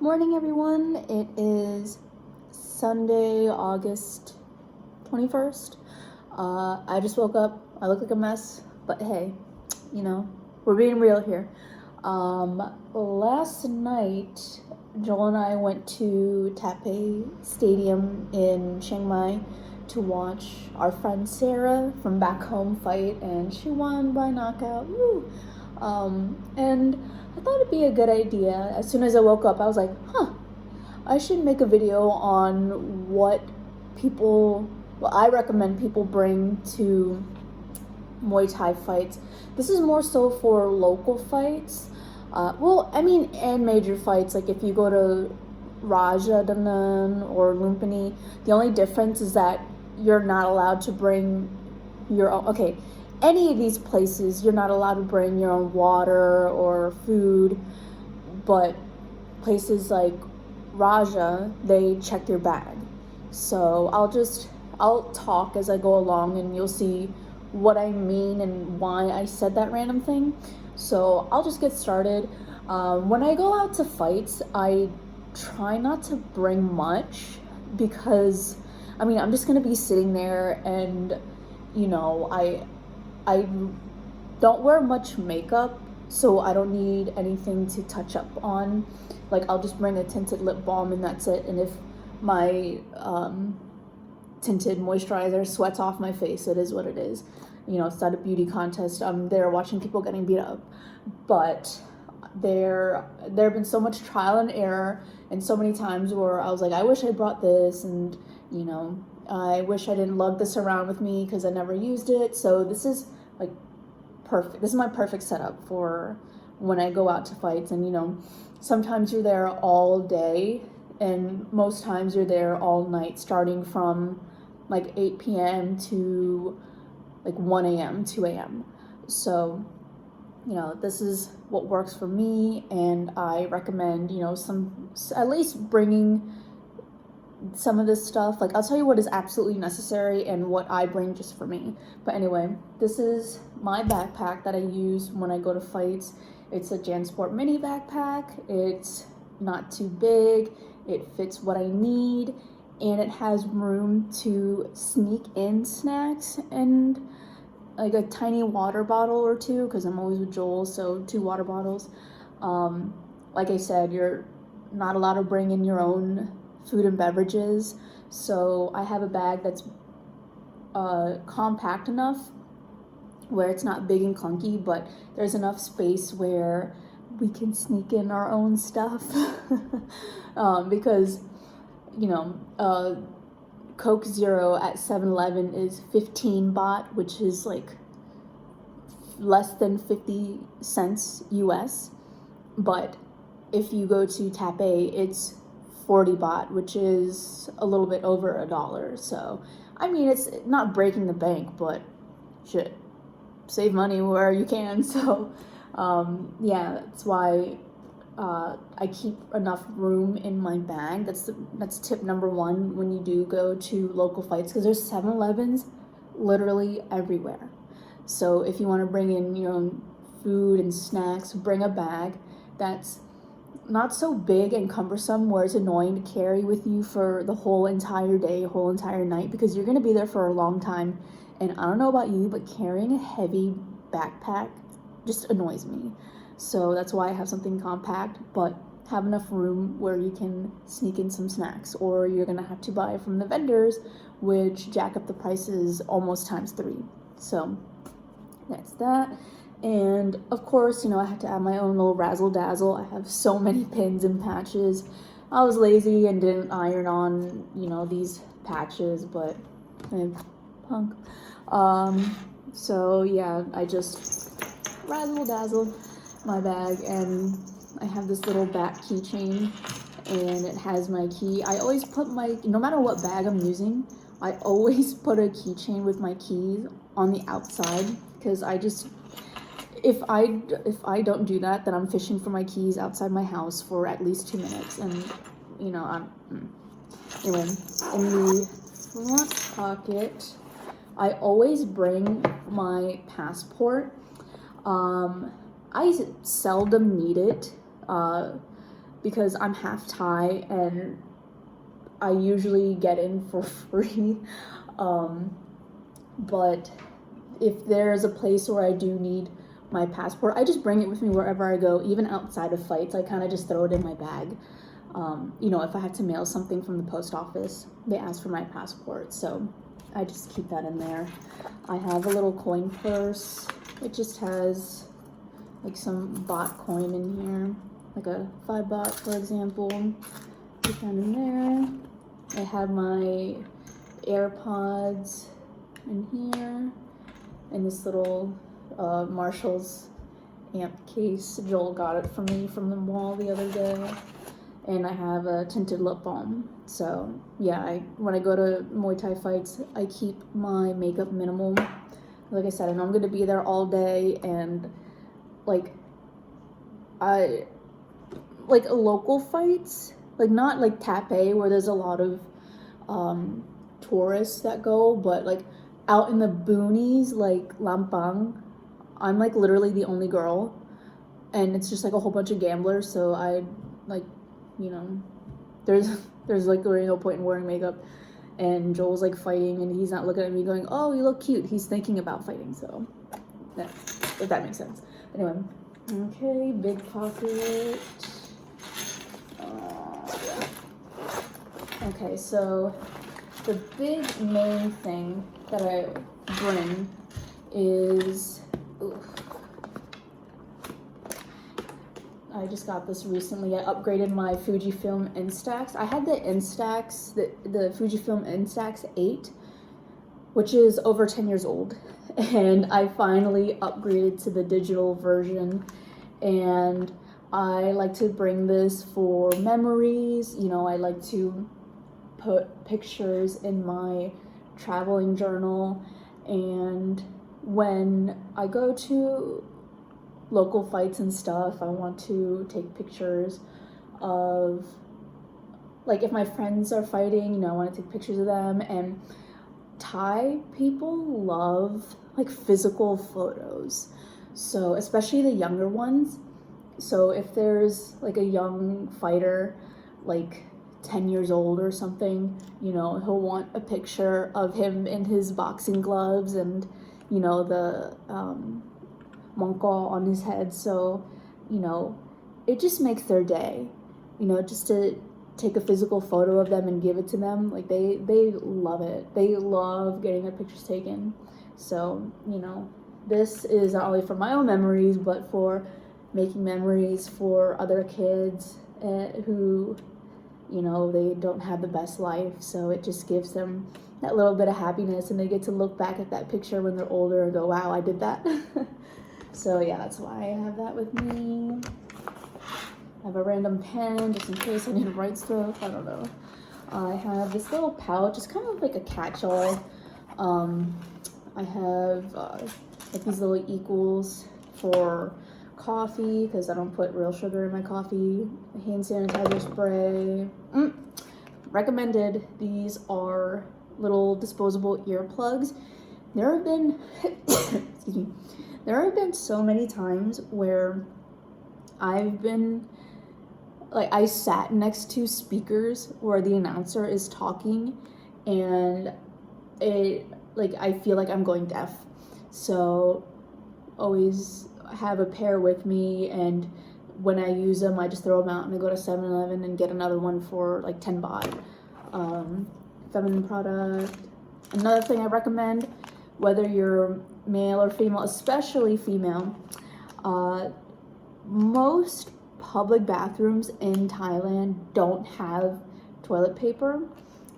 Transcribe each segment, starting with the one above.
Morning, everyone. It is Sunday, August 21st. I just woke up. I look like a mess, but hey, we're being real here. Last night, Joel and I went to Taipei Stadium in Chiang Mai to watch our friend Sarah from back home fight, and she won by knockout. Woo! And I thought it'd be a good idea. As soon as I woke up, I was like, I should make a video on what I recommend people bring to Muay Thai fights. This is more so for local fights. And major fights. Like if you go to Rajadamnern or Lumpini, the only difference is that you're not allowed to bring your own. Okay, any of these places, you're not allowed to bring your own water or food, but places like Raja, they check your bag. So I'll talk as I go along and you'll see what I mean and why I said that random thing. So I'll just get started. When I go out to fights, I try not to bring much because, I'm just going to be sitting there and, I don't wear much makeup, so I don't need anything to touch up on. Like, I'll just bring a tinted lip balm and that's it. And if my tinted moisturizer sweats off my face, it is what it is. It's not a beauty contest. I'm there watching people getting beat up. But there have been so much trial and error and so many times where I was like, I wish I brought this, and I wish I didn't lug this around with me because I never used it. So this is like perfect. This is my perfect setup for when I go out to fights. And sometimes you're there all day, and most times you're there all night, starting from like 8 p.m. to like 1 a.m., 2 a.m. So, this is what works for me, and I recommend, at least bringing some of this stuff. Like, I'll tell you what is absolutely necessary and what I bring just for me. But anyway, this is my backpack that I use when I go to fights. It's a Jansport mini backpack. It's not too big. It fits what I need, and it has room to sneak in snacks and like a tiny water bottle or two, because I'm always with Joel, so 2 water bottles. Like I said, you're not allowed to bring in your own food and beverages, so I have a bag that's compact enough where it's not big and clunky, but there's enough space where we can sneak in our own stuff. Because Coke Zero at 7-Eleven is 15 baht, which is like less than 50 cents US. But if you go to Taipei, it's 40 baht, which is a little bit over $1. So, it's not breaking the bank, but shit, save money where you can. So, that's why I keep enough room in my bag. That's tip number 1 when you do go to local fights, because there's 7-Elevens literally everywhere. So if you want to bring in your own food and snacks, bring a bag that's not so big and cumbersome where it's annoying to carry with you for the whole entire day, whole entire night, because you're going to be there for a long time. And I don't know about you, but carrying a heavy backpack just annoys me. So that's why I have something compact, but have enough room where you can sneak in some snacks, or you're gonna have to buy from the vendors, which jack up the prices almost times 3. So that's that. And of course, I have to add my own little razzle dazzle. I have so many pins and patches. I was lazy and didn't iron on, these patches, but punk. So yeah, I just razzle dazzle my bag, and I have this little back keychain, and it has my key. I always put no matter what bag I'm using, I always put a keychain with my keys on the outside, because if I don't do that, then I'm fishing for my keys outside my house for at least 2 minutes. And anyway, in the front pocket, I always bring my passport. I seldom need it, because I'm half Thai and I usually get in for free. But if there's a place where I do need my passport, I just bring it with me wherever I go, even outside of fights. I kind of just throw it in my bag. You know, if I have to mail something from the post office, they ask for my passport, so I just keep that in there. I have a little coin purse. It just has like some baht coin in here, like a 5 baht, for example. Put that in there. I have my AirPods in here, and this little Marshall's amp case. Joel got it for me from the mall the other day. And I have a tinted lip balm. So yeah, when I go to Muay Thai fights, I keep my makeup minimal. Like I said, I know I'm gonna be there all day, and like local fights, like not like Taipei where there's a lot of tourists that go, but like out in the boonies, like Lampang, I'm like literally the only girl, and it's just like a whole bunch of gamblers. So I like, you know, there's like really no point in wearing makeup, and Joel's like fighting and he's not looking at me going, oh, you look cute. He's thinking about fighting. So yeah, if that makes sense. Anyway, okay, big pocket. Yeah. Okay, so the big main thing that I bring is, I just got this recently. I upgraded my Fujifilm Instax. I had the Instax, the Fujifilm Instax 8, which is over 10 years old. And I finally upgraded to the digital version. And I like to bring this for memories. You know, I like to put pictures in my traveling journal. And when I go to local fights and stuff, I want to take pictures of, like, if my friends are fighting, you know, I want to take pictures of them. And Thai people love like physical photos, so especially the younger ones. So if there's like a young fighter, like 10 years old or something, you know, he'll want a picture of him in his boxing gloves and, you know, the mongkol on his head. So, you know, it just makes their day, you know, just to take a physical photo of them and give it to them. Like they love it. They love getting their pictures taken. So, you know, this is not only for my own memories, but for making memories for other kids who, you know, they don't have the best life. So it just gives them that little bit of happiness, and they get to look back at that picture when they're older and go, wow, I did that. So yeah, that's why I have that with me. I have a random pen just in case I need to write stuff. I don't know. I have this little pouch. It's kind of like a catch-all. I have like these little equals for coffee because I don't put real sugar in my coffee. Hand sanitizer spray. Recommended. These are little disposable earplugs. There have been excuse me. There have been so many times where I've been like, I sat next to speakers where the announcer is talking, and it, like, I feel like I'm going deaf. So always have a pair with me, and when I use them, I just throw them out and I go to 7-Eleven and get another one for like 10 baht. Feminine product. Another thing I recommend, whether you're male or female, especially female, most public bathrooms in Thailand don't have toilet paper.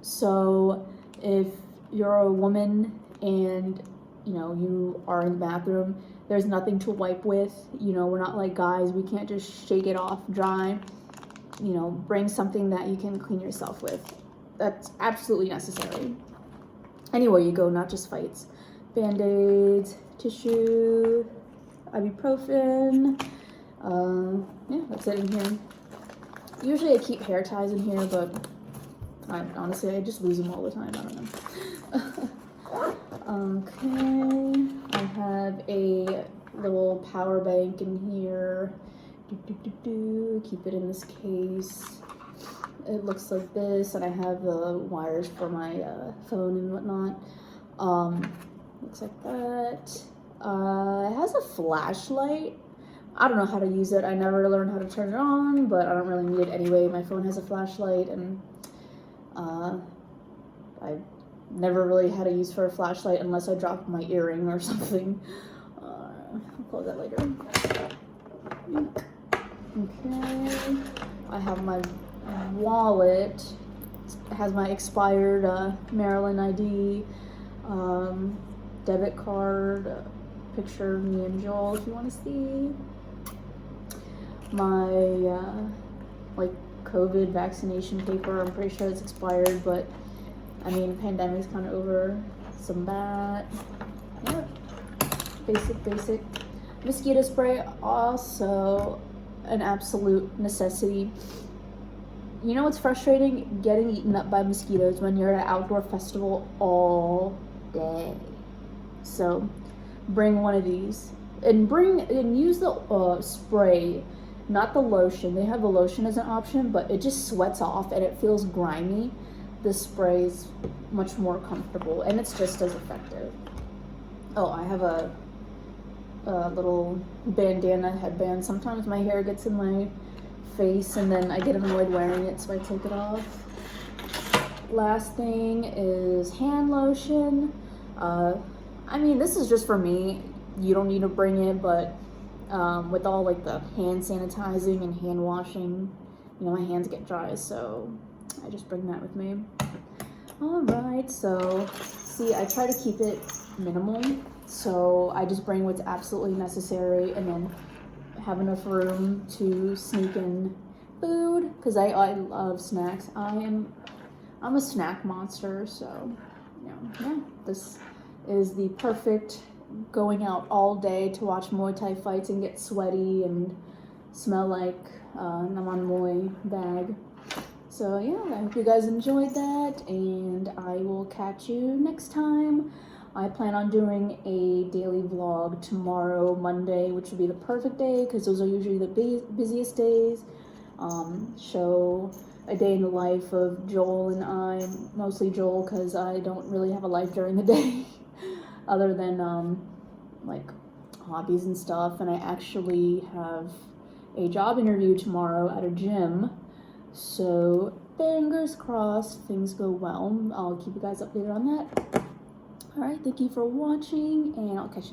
So if you're a woman and, you know, you are in the bathroom, there's nothing to wipe with. You know, we're not like guys, we can't just shake it off dry. You know, bring something that you can clean yourself with. That's absolutely necessary. Anywhere you go, not just fights. Band-aids, tissue, ibuprofen. Yeah, that's it in here. Usually I keep hair ties in here, but honestly, I just lose them all the time. I don't know. Okay, I have a little power bank in here, Keep it in this case. It looks like this, and I have the wires for my phone and whatnot. Looks like that. It has a flashlight. I don't know how to use it. I never learned how to turn it on, but I don't really need it anyway. My phone has a flashlight, and I never really had a use for a flashlight unless I dropped my earring or something. I'll close that later. Okay, I have my wallet. It has my expired Maryland ID, debit card, picture of me and Joel if you want to see. My like COVID vaccination paper. I'm pretty sure it's expired, but I mean, pandemic's kind of over. Some bat. Yep. Basic. Mosquito spray, also an absolute necessity. You know what's frustrating? Getting eaten up by mosquitoes when you're at an outdoor festival all day. So bring one of these and use the spray, not the lotion. They have the lotion as an option, but it just sweats off and it feels grimy. This spray is much more comfortable and it's just as effective. Oh, I have a little bandana headband. Sometimes my hair gets in my face and then I get annoyed wearing it, so I take it off. Last thing is hand lotion. I mean, this is just for me. You don't need to bring it, but with all like the hand sanitizing and hand washing, you know, my hands get dry, so I just bring that with me. All right, so see, I try to keep it minimal, so I just bring what's absolutely necessary and then have enough room to sneak in food, because I love snacks. I'm a snack monster, so yeah, this is the perfect going out all day to watch Muay Thai fights and get sweaty and smell like naman Muay bag. So yeah, I hope you guys enjoyed that, and I will catch you next time. I plan on doing a daily vlog tomorrow, Monday, which would be the perfect day because those are usually the busiest days. Show a day in the life of Joel and I, mostly Joel because I don't really have a life during the day other than like hobbies and stuff. And I actually have a job interview tomorrow at a gym. So fingers crossed things go well. I'll keep you guys updated on that. All right, thank you for watching, and I'll catch you